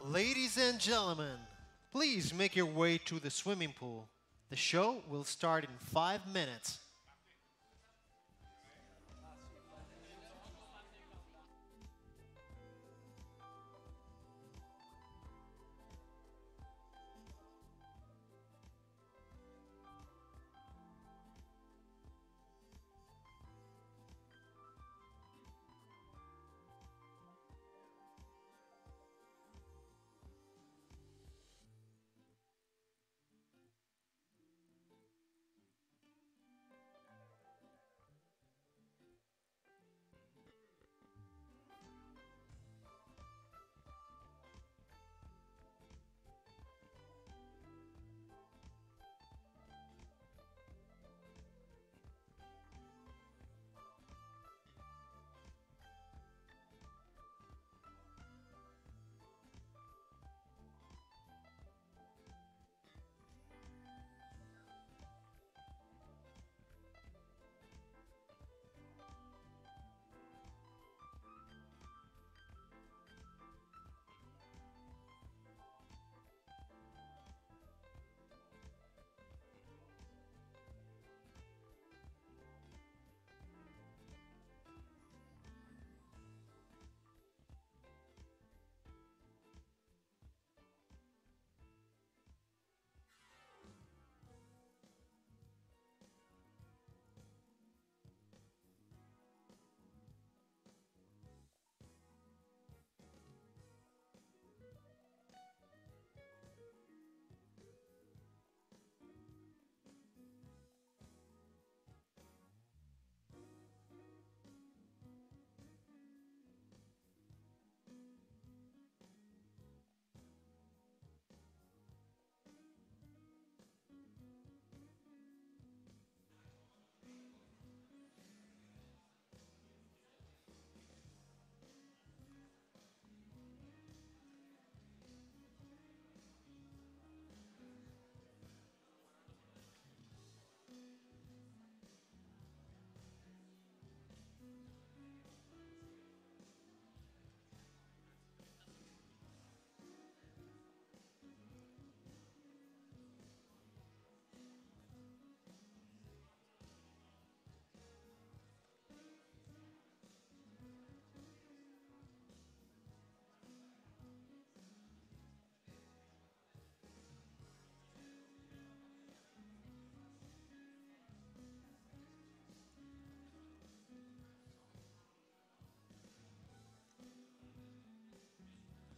Ladies and gentlemen, please make your way to the swimming pool. The show will start in 5 minutes.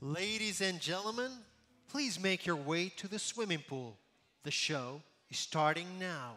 Ladies and gentlemen, please make your way to the swimming pool. The show is starting now.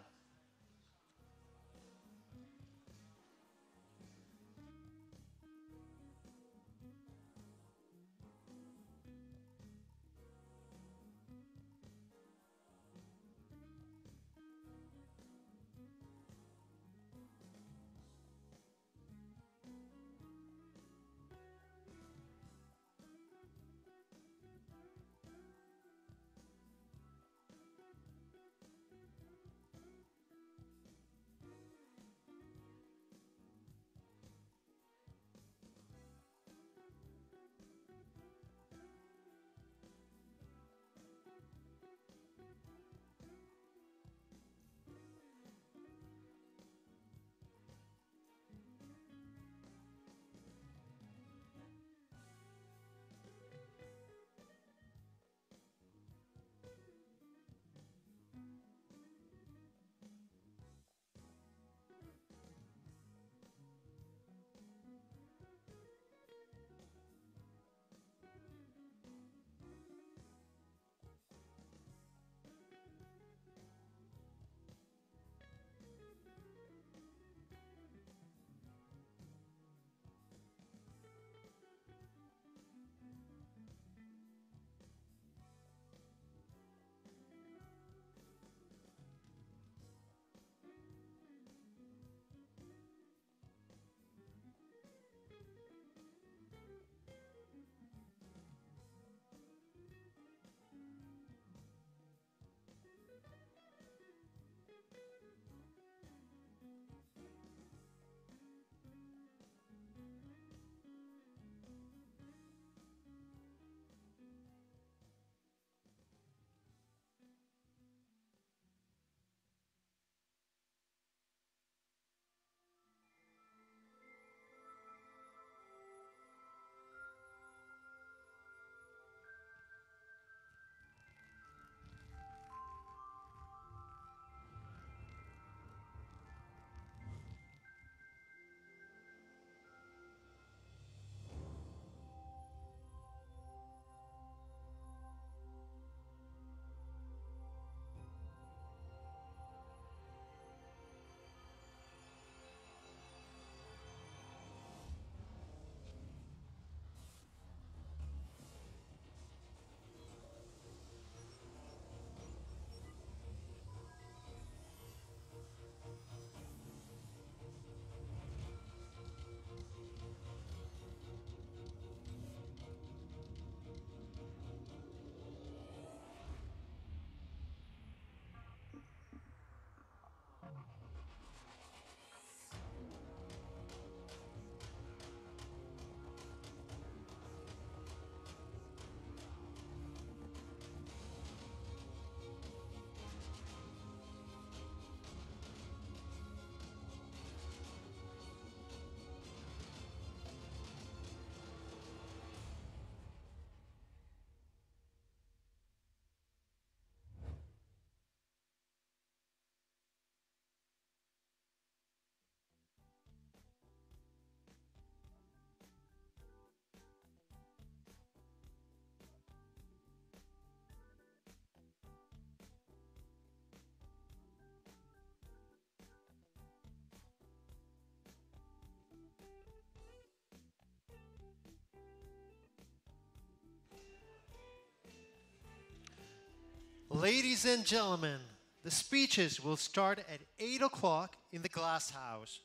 Ladies and gentlemen, the speeches will start at 8 o'clock in the glass house.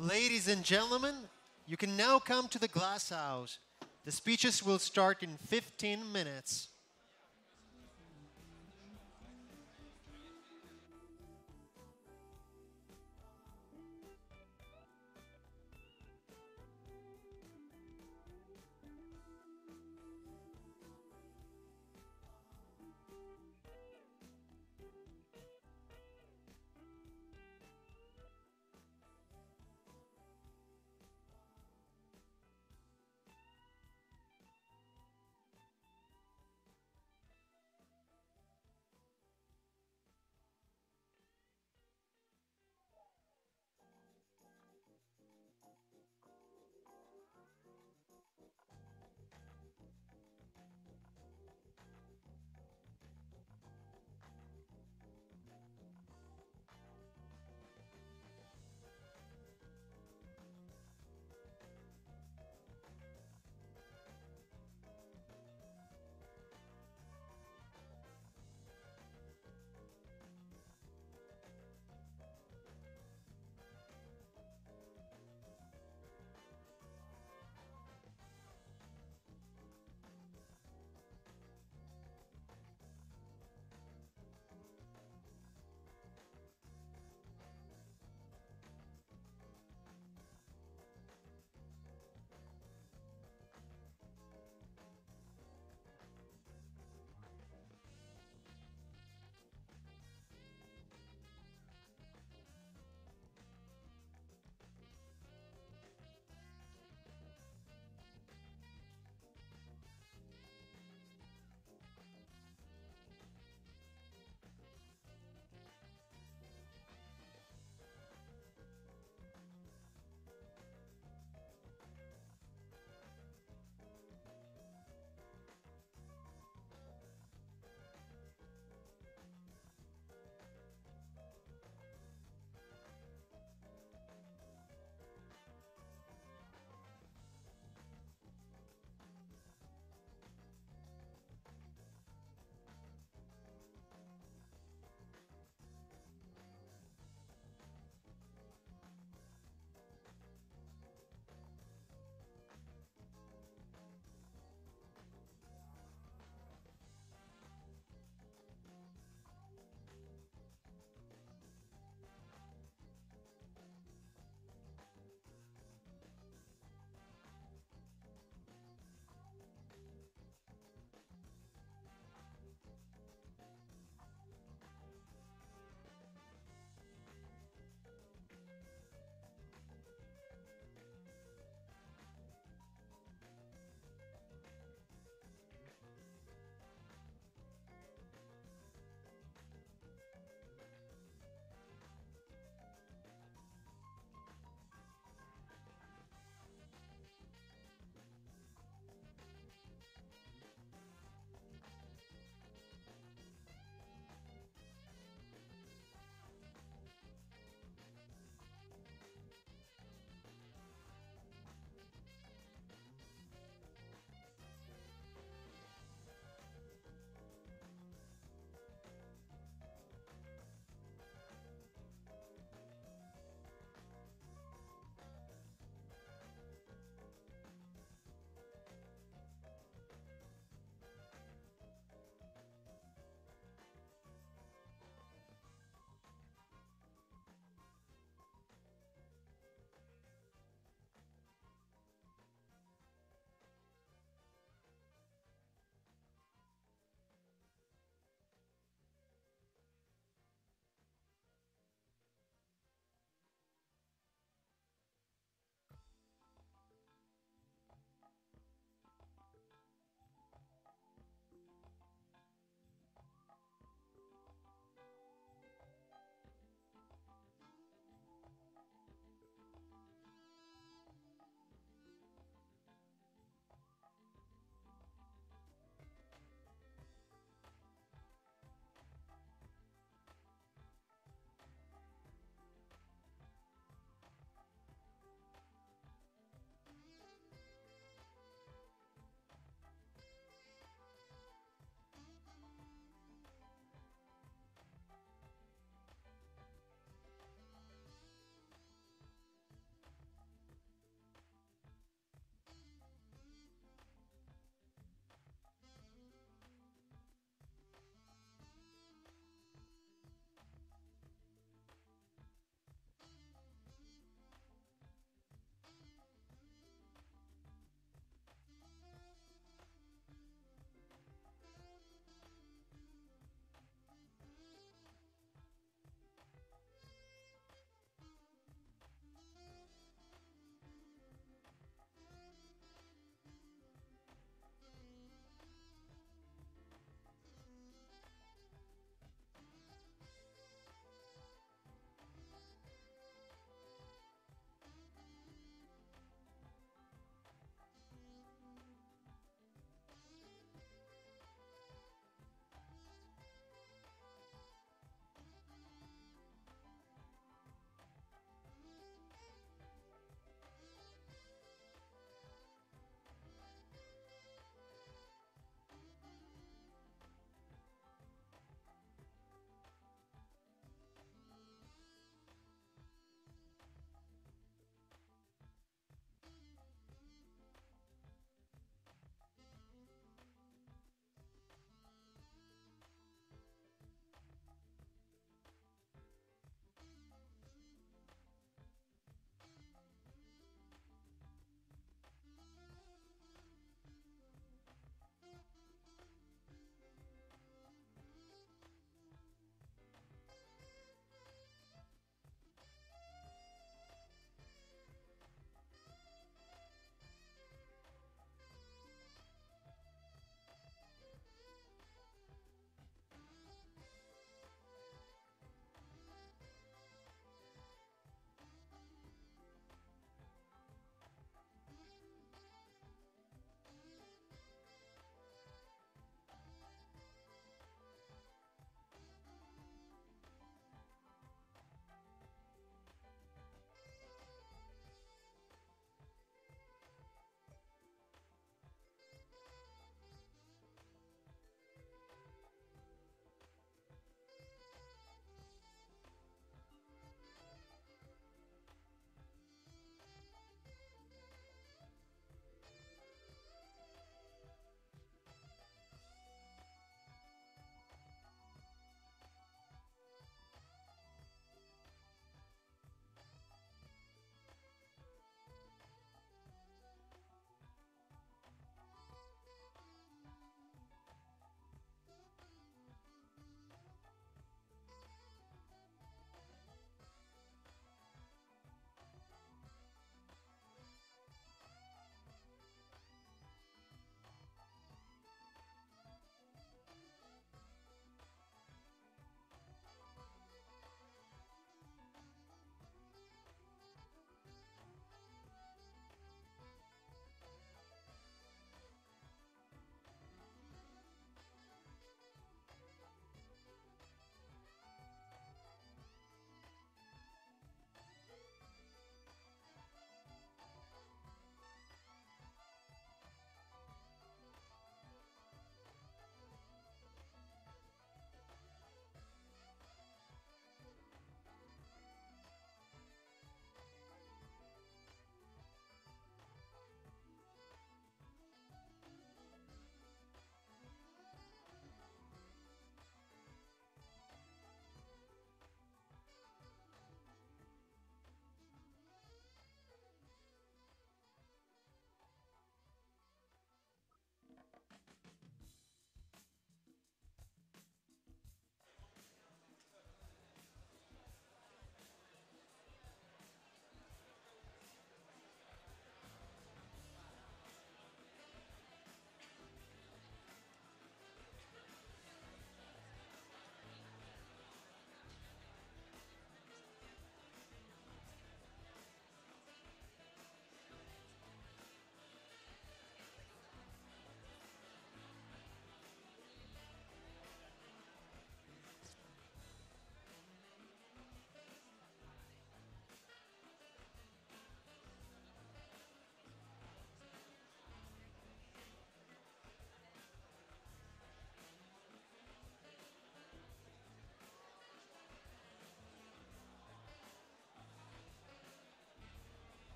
Ladies and gentlemen, you can now come to the glass house. The speeches will start in 15 minutes.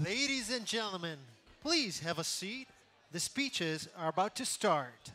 Ladies and gentlemen, please have a seat. The speeches are about to start.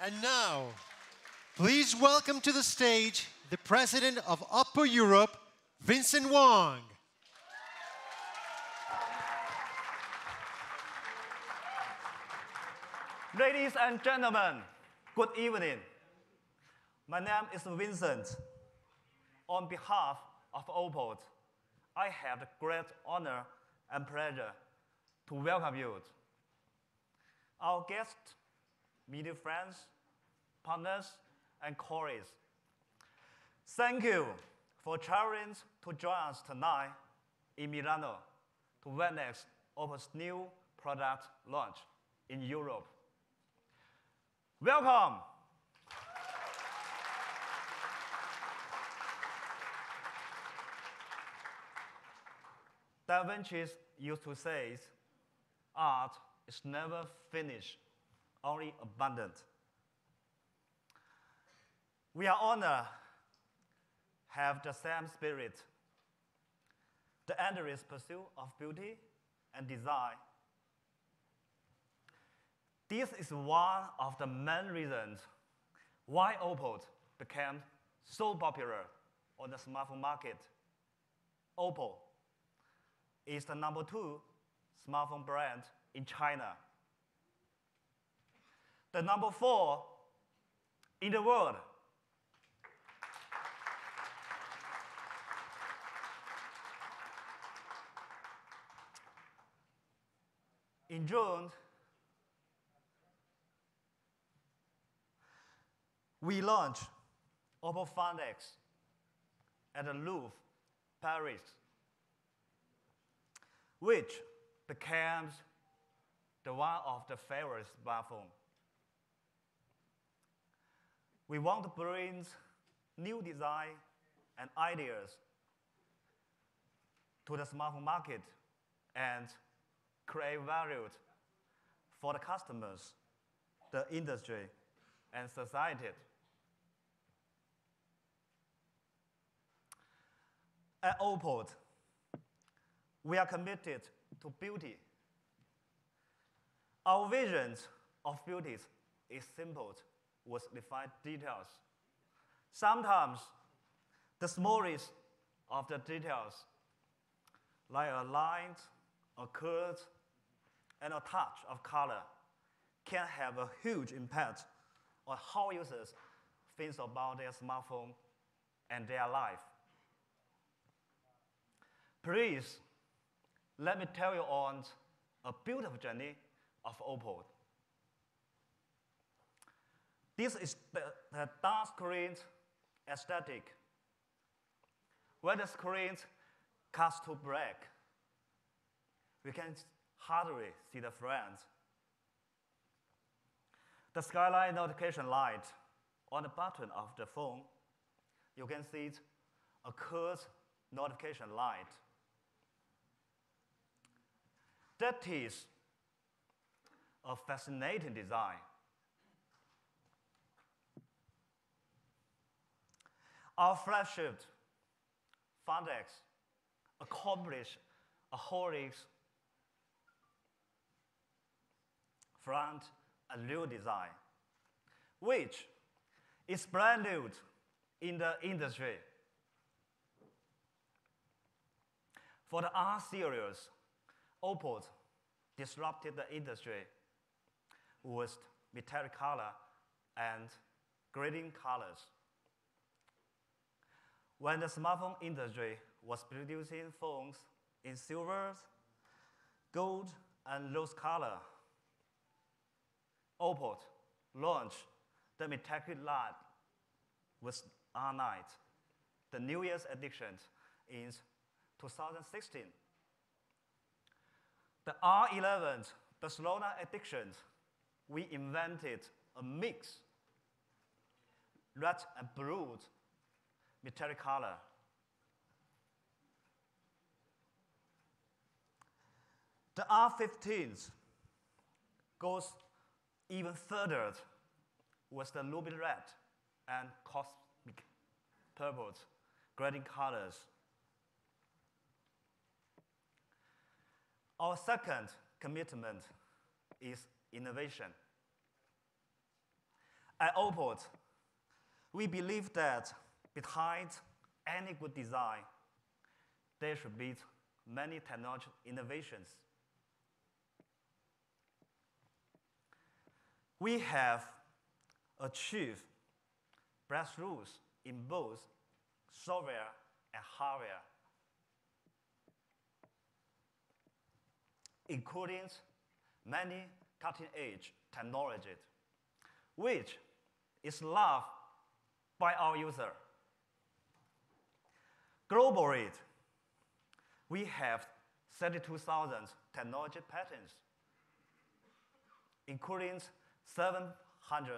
And now, please welcome to the stage the president of OPPO Europe, Vincent Wong. Ladies and gentlemen, good evening. My name is Vincent. On behalf of OPPO, I have the great honor and pleasure to welcome you. Our guests, media friends, partners, and colleagues, thank you for traveling to join us tonight in Milano to witness OPPO's new product launch in Europe. Welcome. Da Vinci used to say, art is never finished, only abundant. We are honored have the same spirit, the endless pursuit of beauty and design. This is one of the main reasons why OPPO became so popular on the smartphone market. OPPO is the #2 smartphone brand in China, the #4 in the world. In June, we launched OPPO Find X at the Louvre, Paris, which became one of the favorite smartphones. We want to bring new design and ideas to the smartphone market and create value for the customers, the industry, and society. At OPPO, we are committed to beauty. Our vision of beauty is simple with refined details. Sometimes the smallest of the details, like a line, a curve, and a touch of color, can have a huge impact on how users think about their smartphone and their life. Please, let me tell you on a beautiful journey of OPPO. This is the dark screen aesthetic, where the screen cuts to black. We can hardly see the friends. The skyline notification light on the button of the phone, you can see a curved notification light. That is a fascinating design. Our flagship Find X accomplished a holistic front and rear design, which is brand new in the industry. For the R series, OPPO disrupted the industry with metallic color and grading colors. When the smartphone industry was producing phones in silver, gold, and rose color, OPPO launched the metallic light with R9, the newest edition in 2016. The R11 Barcelona edition, we invented a mix, red and blue metallic color. The R15 goes even further with the ruby red and cosmic purple grading colors. Our second commitment is innovation. At OPPO, we believe that behind any good design, there should be many technology innovations. We have achieved breakthroughs in both software and hardware, including many cutting-edge technologies, which is loved by our user. Globally, we have 32,000 technology patents, including 700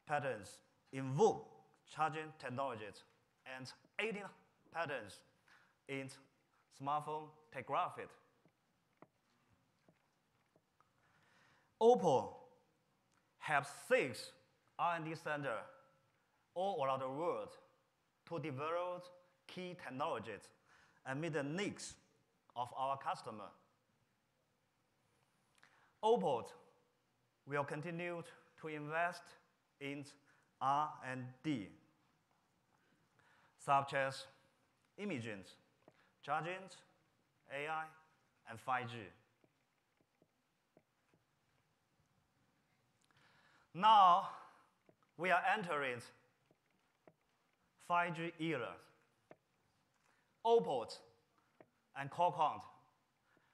patents in Volg charging technologies and 18 patents in smartphone telegraphy. OPPO has 6 R&D centers all around the world to develop key technologies and meet the needs of our customer. OPPO will continue to invest in R&D, such as imaging, charging, AI, and 5G. Now, we are entering 5G era. OPPO and Qualcomm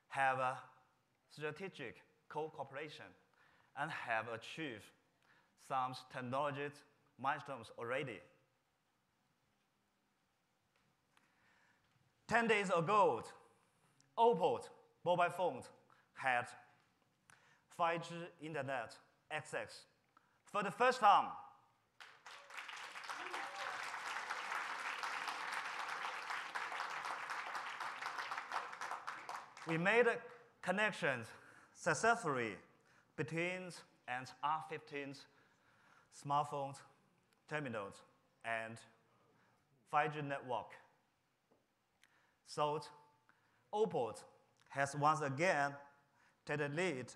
have a strategic cooperation and have achieved some technology milestones already. 10 days ago, OPPO mobile phones had 5G internet access for the first time. We made connections successfully between an R15 smartphone terminals and 5G network. So OPPO has once again taken the lead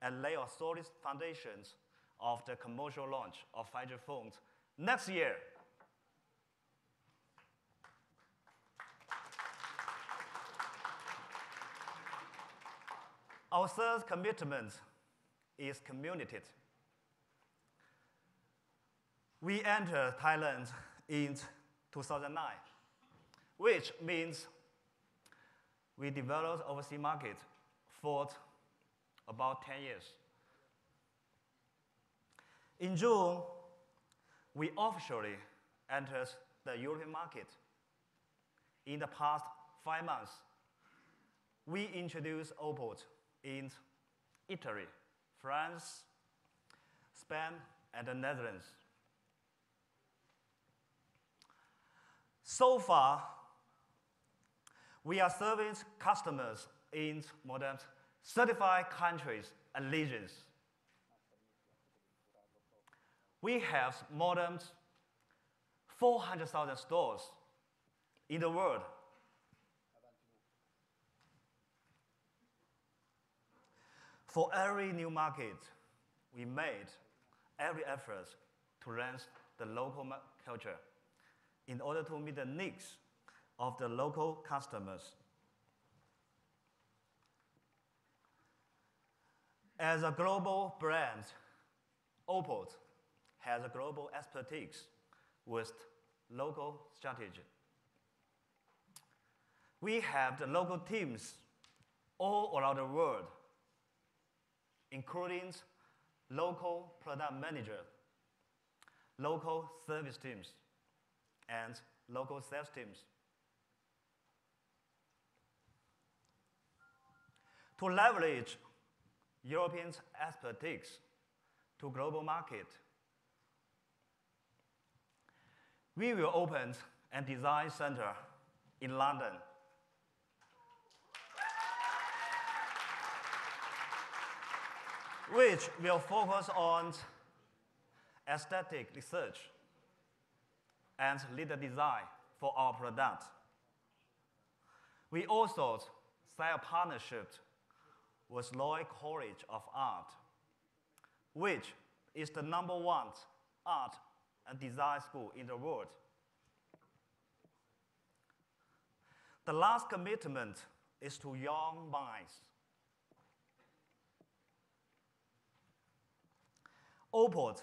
and laid a solid foundations of the commercial launch of 5G phones next year. Our third commitment is community. We entered Thailand in 2009, which means we developed overseas market for about 10 years. In June, we officially entered the European market. In the past 5 months, we introduced OPPO in Italy, France, Spain, and the Netherlands. So far, we are serving customers in more than 35 countries and regions. We have more than 400,000 stores in the world. For every new market, we made every effort to enhance the local culture in order to meet the needs of the local customers. As a global brand, OPPO has a global expertise with local strategy. We have the local teams all around the world, including local product managers, local service teams, and local sales teams. To leverage European expertise to global market, we will open a design center in London. Which will focus on aesthetic research and lead the design for our product. We also signed a partnership with Royal College of Art, which is the #1 art and design school in the world. The last commitment is to young minds. OPPO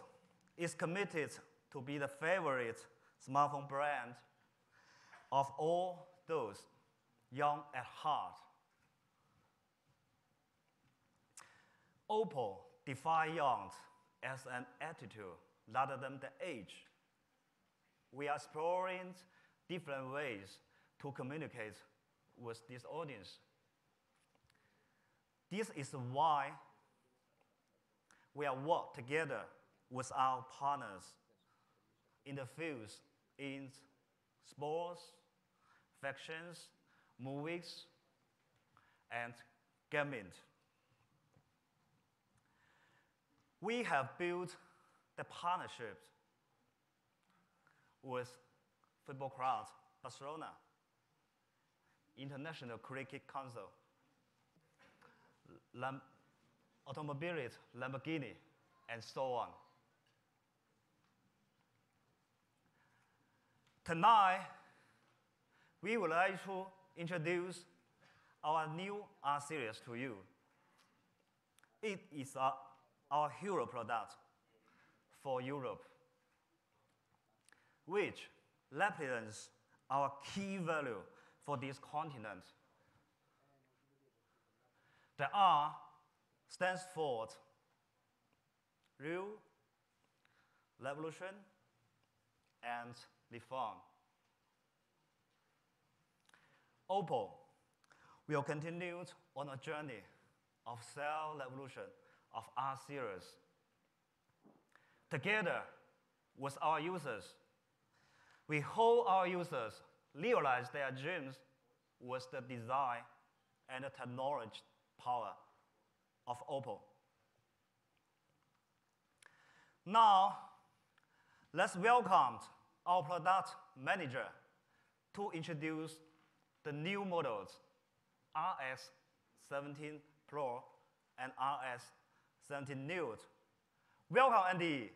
is committed to be the favorite smartphone brand of all those young at heart. OPPO defines young as an attitude rather than the age. We are exploring different ways to communicate with this audience. This is why we are work together with our partners in the fields in sports, fashions, movies, and gaming. We have built the partnership with Football Club Barcelona, International Cricket Council, Automobile Lamborghini, and so on. Tonight, we would like to introduce our new R series to you. It is our hero product for Europe, which represents our key value for this continent. The R stands for real, revolution, and reform. OPPO will continue on a journey of self-revolution of R series. Together with our users, we hope our users realize their dreams with the design and the technology power of OPPO. Now, let's welcome our product manager to introduce the new models RX17 Pro and RX17 New. Welcome, Andy.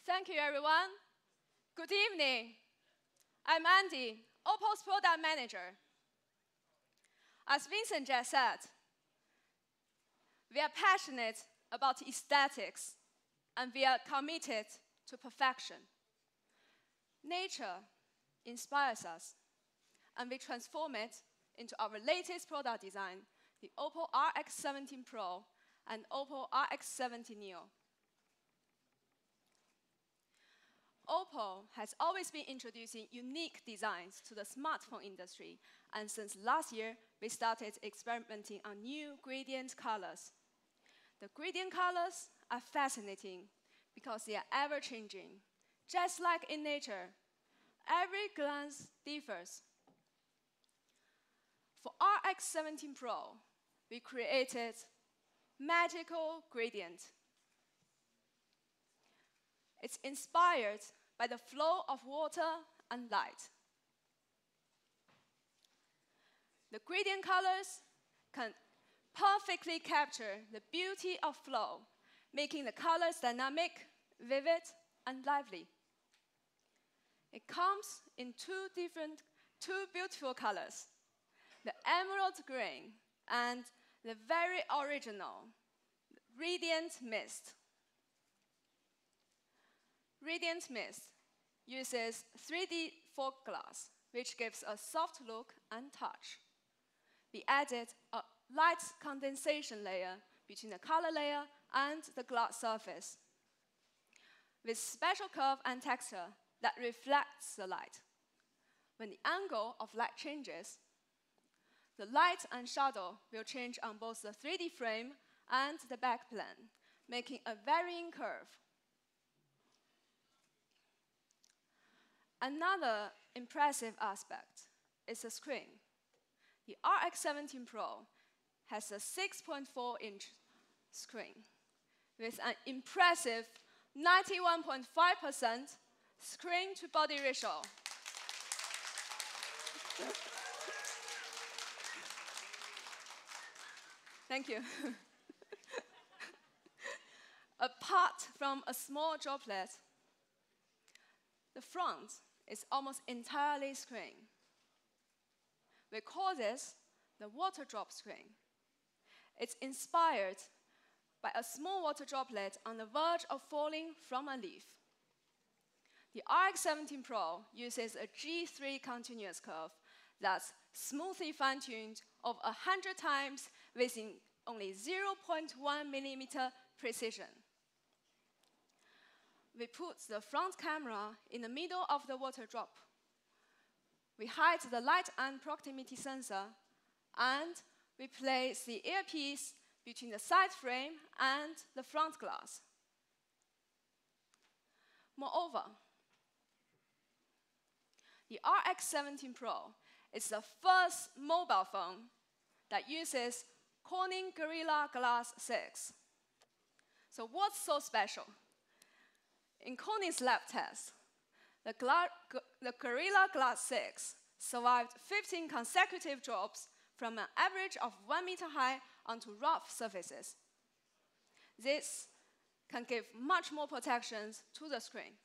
Thank you, everyone. Good evening. I'm Andy, OPPO's product manager. As Vincent just said, we are passionate about aesthetics, and we are committed to perfection. Nature inspires us, and we transform it into our latest product design, the OPPO RX17 Pro and OPPO RX17 Neo. OPPO has always been introducing unique designs to the smartphone industry, and since last year, we started experimenting on new gradient colors. The gradient colors are fascinating because they are ever-changing. Just like in nature, every glance differs. For RX17 Pro, we created magical gradient. It's inspired by the flow of water and light. The gradient colors can perfectly capture the beauty of flow, making the colors dynamic, vivid, and lively. It comes in two beautiful colors, the emerald green and the very original Radiant Mist. Radiant Mist uses 3D fog glass, which gives a soft look and touch. We added a light condensation layer between the color layer and the glass surface, with special curve and texture that reflects the light. When the angle of light changes, the light and shadow will change on both the 3D frame and the back plane, making a varying curve. Another impressive aspect is the screen. The RX17 Pro has a 6.4-inch screen with an impressive 91.5% screen-to-body ratio. Thank you. Apart from a small droplet, the front is almost entirely screen. We call this the water drop screen. It's inspired by a small water droplet on the verge of falling from a leaf. The RX17 Pro uses a G3 continuous curve that's smoothly fine-tuned over 100 times within only 0.1 millimeter precision. We put the front camera in the middle of the water drop. We hide the light and proximity sensor, and we place the earpiece between the side frame and the front glass. Moreover, the RX17 Pro is the first mobile phone that uses Corning Gorilla Glass 6. So what's so special? In Corning's lab test, the Gorilla Glass 6 survived 15 consecutive drops from an average of 1 meter high onto rough surfaces. This can give much more protection to the screen.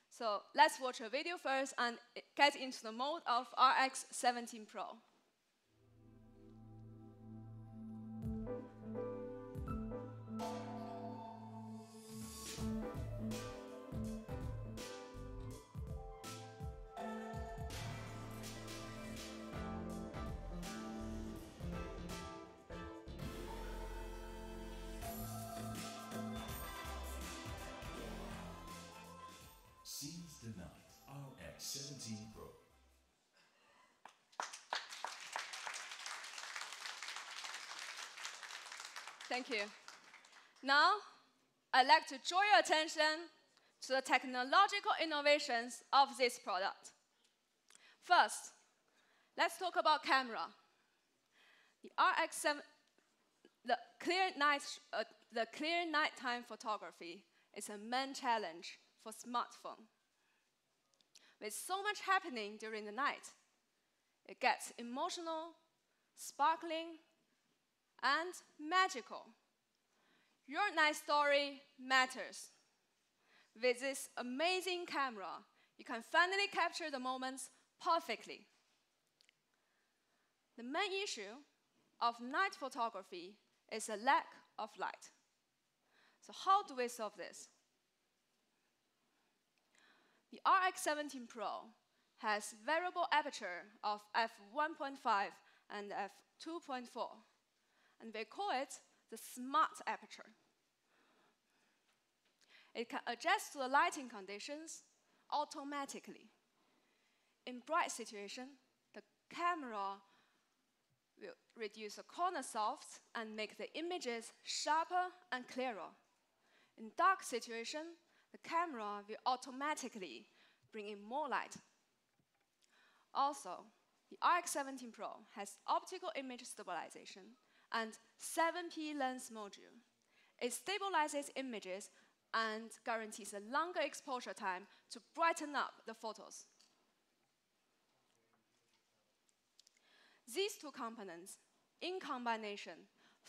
So let's watch a video first and get into the mode of RX17 Pro. Seize the night, RX17 Pro. Thank you. Now, I'd like to draw your attention to the technological innovations of this product. First, let's talk about camera. The RX7, the clear nighttime photography is a main challenge for smartphone. With so much happening during the night, it gets emotional, sparkling, and magical. Your night story matters. With this amazing camera, you can finally capture the moments perfectly. The main issue of night photography is a lack of light. So how do we solve this? The RX17 Pro has variable aperture of f1.5 and f2.4, and we call it the smart aperture. It can adjust to the lighting conditions automatically. In bright situation, the camera will reduce the corner soft and make the images sharper and clearer. In dark situation, the camera will automatically bring in more light. Also, the RX17 Pro has optical image stabilization and 7P lens module. It stabilizes images and guarantees a longer exposure time to brighten up the photos. These two components, in combination,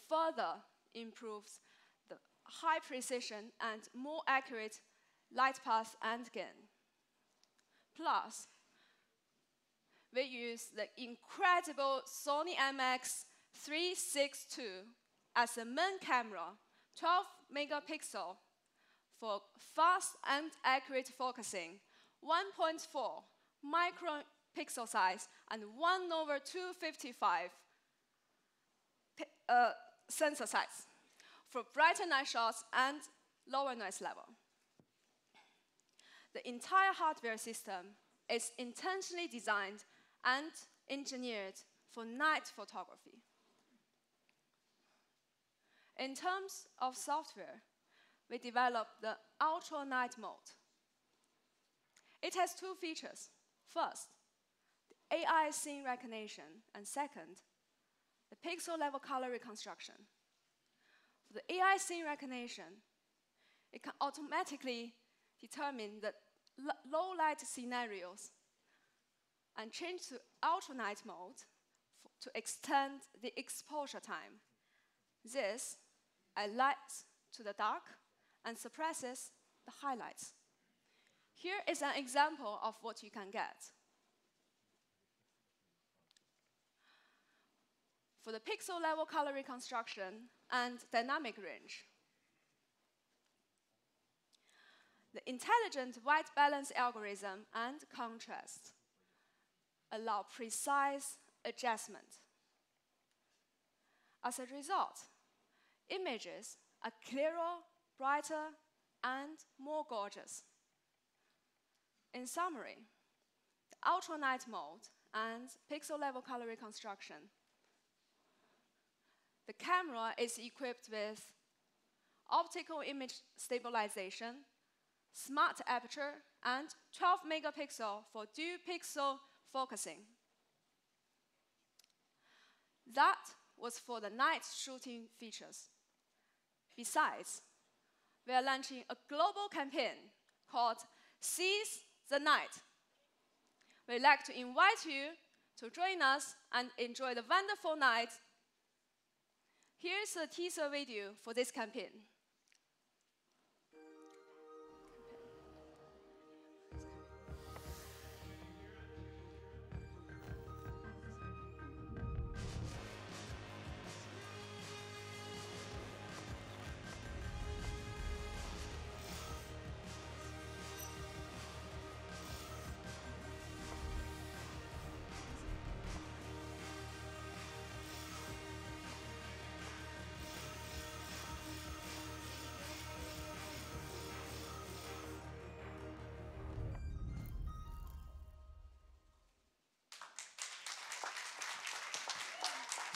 further improves the high precision and more accurate light path and gain. Plus, we use the incredible Sony IMX362 as a main camera, 12 megapixel for fast and accurate focusing, 1.4 micropixel size, and 1/255 sensor size for brighter night shots and lower noise level. The entire hardware system is intentionally designed and engineered for night photography. In terms of software, we developed the Ultra Night Mode. It has two features. First, the AI scene recognition, and second, the pixel level color reconstruction. For the AI scene recognition, it can automatically determine the low light scenarios and change to ultra night mode to extend the exposure time. This lights to the dark and suppresses the highlights. Here is an example of what you can get. For the pixel level color reconstruction and dynamic range, the intelligent white balance algorithm and contrast allow precise adjustment. As a result, images are clearer, brighter, and more gorgeous. In summary, the ultra night mode and pixel level color reconstruction. The camera is equipped with optical image stabilization, smart aperture, and 12 megapixel for dual pixel focusing. That was for the night shooting features. Besides, we are launching a global campaign called Seize the Night. We'd like to invite you to join us and enjoy the wonderful night. Here's a teaser video for this campaign.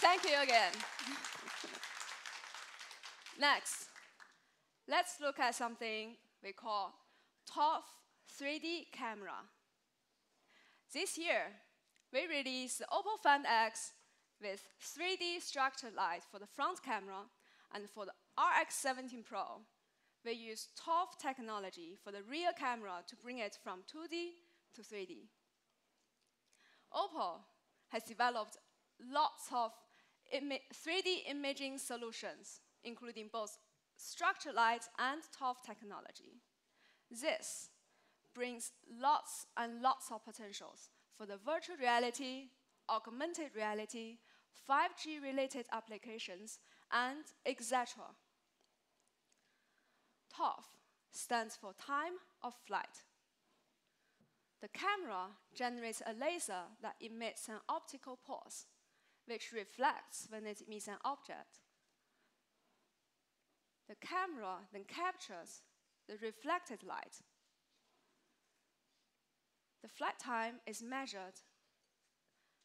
Thank you again. Next, let's look at something we call TOF 3D camera. This year, we released the OPPO Find X with 3D structured light for the front camera, and for the RX17 Pro, we use TOF technology for the rear camera to bring it from 2D to 3D. OPPO has developed lots of 3D imaging solutions, including both structured light and TOF technology. This brings lots and lots of potentials for the virtual reality, augmented reality, 5G-related applications, and etc. TOF stands for time of flight. The camera generates a laser that emits an optical pulse, which reflects when it meets an object. The camera then captures the reflected light. The flight time is measured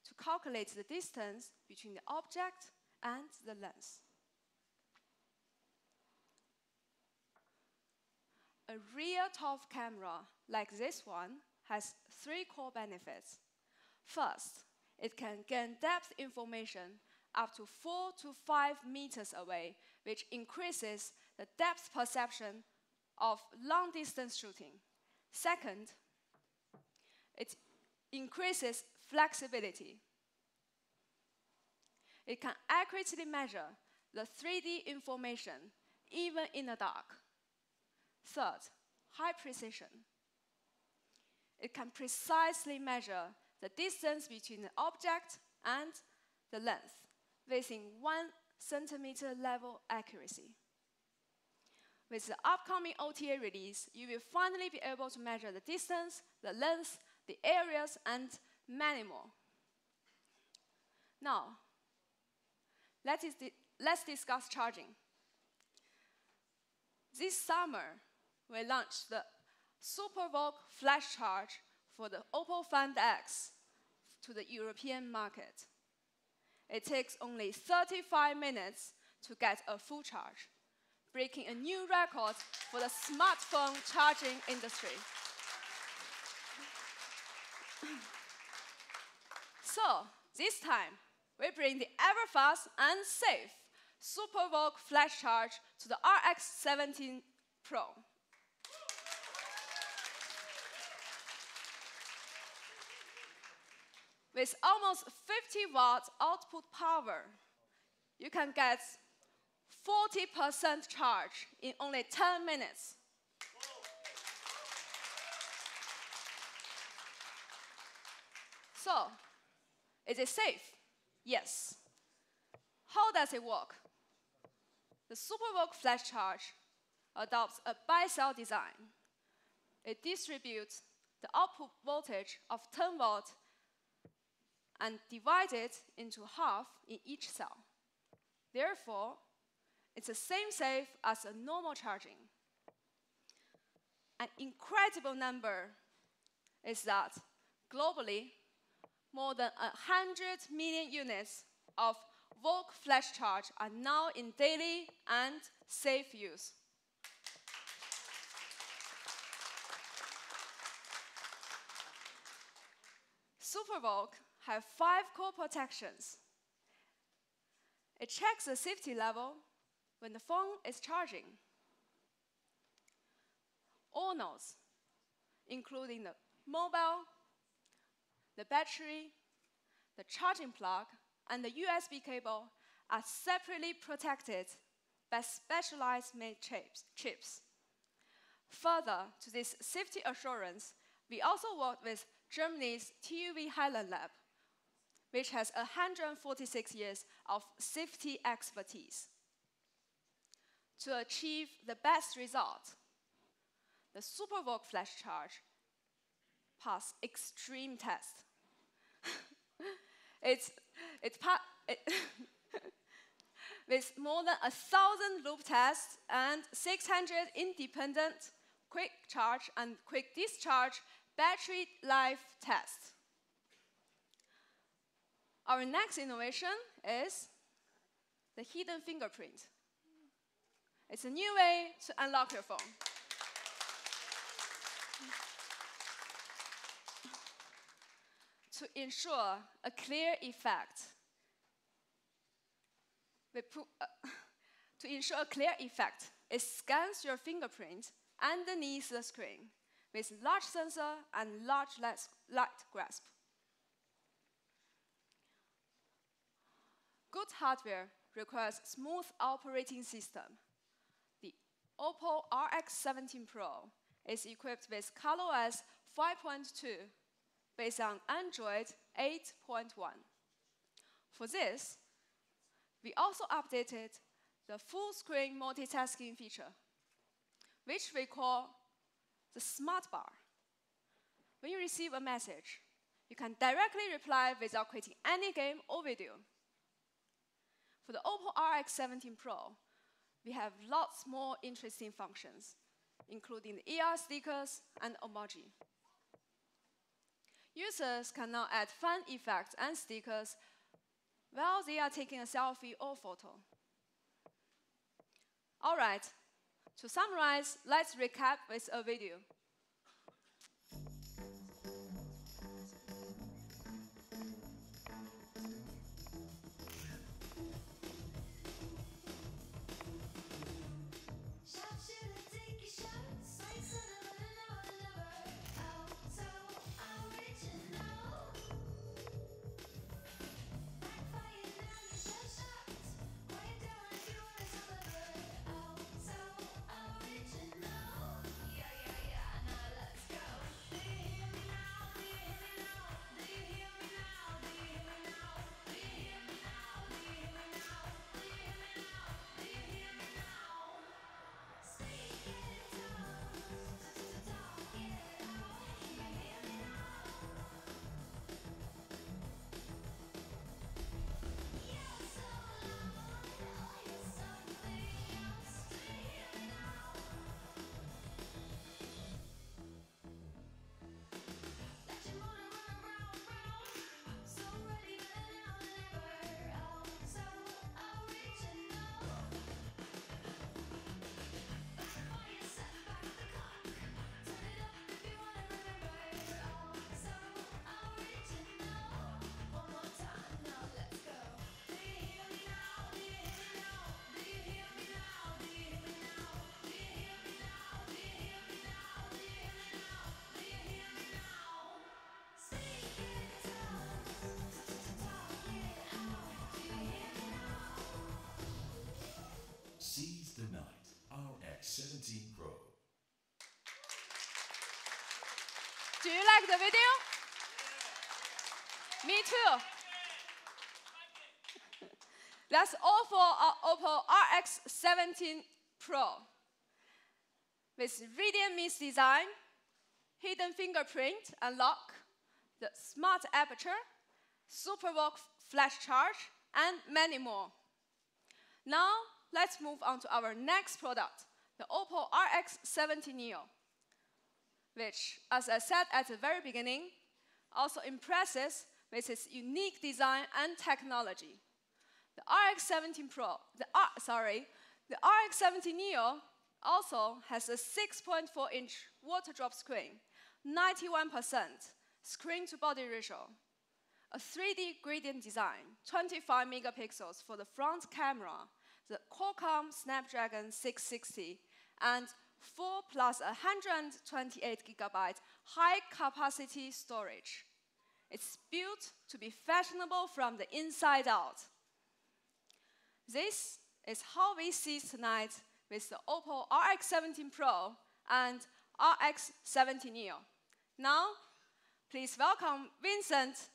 to calculate the distance between the object and the lens. A rear TOF camera like this one has 3 core benefits. First, it can gain depth information up to 4 to 5 meters away, which increases the depth perception of long-distance shooting. Second, it increases flexibility. It can accurately measure the 3D information, even in the dark. Third, high precision. It can precisely measure the distance between the object and the length, within 1 centimeter level accuracy. With the upcoming OTA release, you will finally be able to measure the distance, the length, the areas, and many more. Now, let's discuss charging. This summer, we launched the Super Volg flash charge for the OPPO Find X to the European market. It takes only 35 minutes to get a full charge, breaking a new record for the smartphone charging industry. So, this time, we bring the ever-fast and safe Super Volg flash charge to the RX17 Pro. With almost 50 watts output power, you can get 40% charge in only 10 minutes. So, is it safe? Yes. How does it work? The SuperVolg flash charge adopts a bi-cell design. It distributes the output voltage of 10 volts and divides it into half in each cell. Therefore, it's the same safe as a normal charging. An incredible number is that globally, more than 100 million units of Volg flash charge are now in daily and safe use. SuperVolg have 5 core protections. It checks the safety level when the phone is charging. All nodes, including the mobile, the battery, the charging plug, and the USB cable, are separately protected by specialized made chips. Further to this safety assurance, we also worked with Germany's TÜV Highland Lab, which has 146 years of safety expertise. To achieve the best result, the SuperVolg flash charge passed extreme tests. With more than 1,000 loop tests and 600 independent quick charge and quick discharge battery life tests. Our next innovation is the hidden fingerprint. It's a new way to unlock your phone. To ensure a clear effect, it scans your fingerprint underneath the screen with large sensor and large light grasp. Good hardware requires smooth operating system. The OPPO RX17 Pro is equipped with ColorOS 5.2 based on Android 8.1. For this, we also updated the full screen multitasking feature, which we call the Smart Bar. When you receive a message, you can directly reply without creating any game or video. For the OPPO RX17 Pro, we have lots more interesting functions, including the ER stickers and emoji. Users can now add fun effects and stickers while they are taking a selfie or photo. All right, to summarize, let's recap with a video. RX17 Pro. Do you like the video? Me too. That's all for our OPPO RX17 Pro. With radiant mist design, hidden fingerprint unlock, the smart aperture, super Volg flash charge, and many more. Now, let's move on to our next product, the OPPO RX17 Neo, which, as I said at the very beginning, also impresses with its unique design and technology. The RX17 Neo also has a 6.4-inch water drop screen, 91% screen-to-body ratio, a 3D gradient design, 25 megapixels for the front camera, the Qualcomm Snapdragon 660, and 4 plus 128 gigabyte high-capacity storage. It's built to be fashionable from the inside out. This is how we see tonight with the OPPO RX17 Pro and RX17 Neo. Now, please welcome Vincent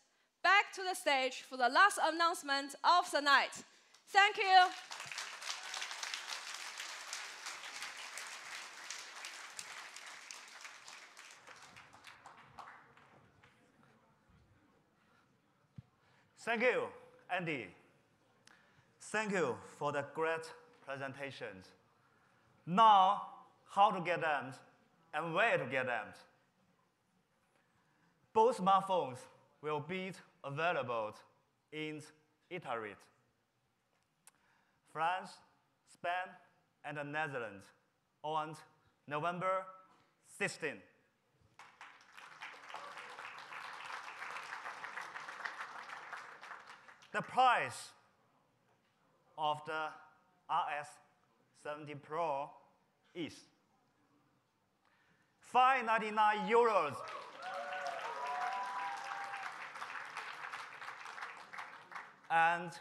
back to the stage for the last announcement of the night. Thank you. Thank you, Andy. Thank you for the great presentations. Now, how to get them and where to get them. Both smartphones will be available in Italy, France, Spain, and the Netherlands on November 16. The price of the RX17 Pro is €599 and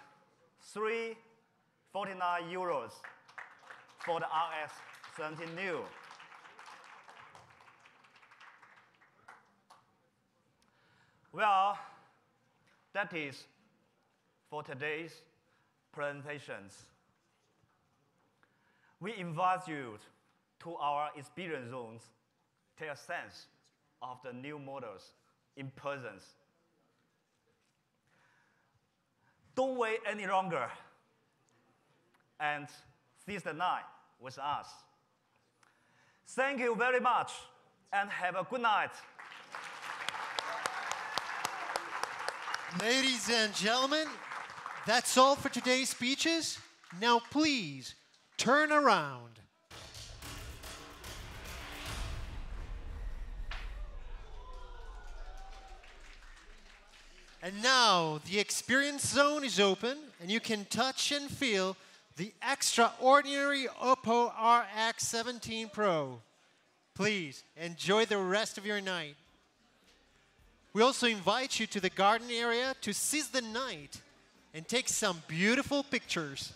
€349 for the RX17 Neo. Well, that is for today's presentations. We invite you to our experience zones to take a sense of the new models in person. Don't wait any longer and seize the night with us. Thank you very much and have a good night. Ladies and gentlemen, that's all for today's speeches. Now please, turn around. And now, the experience zone is open, and you can touch and feel the extraordinary OPPO RX17 Pro. Please, enjoy the rest of your night. We also invite you to the garden area to seize the night and take some beautiful pictures.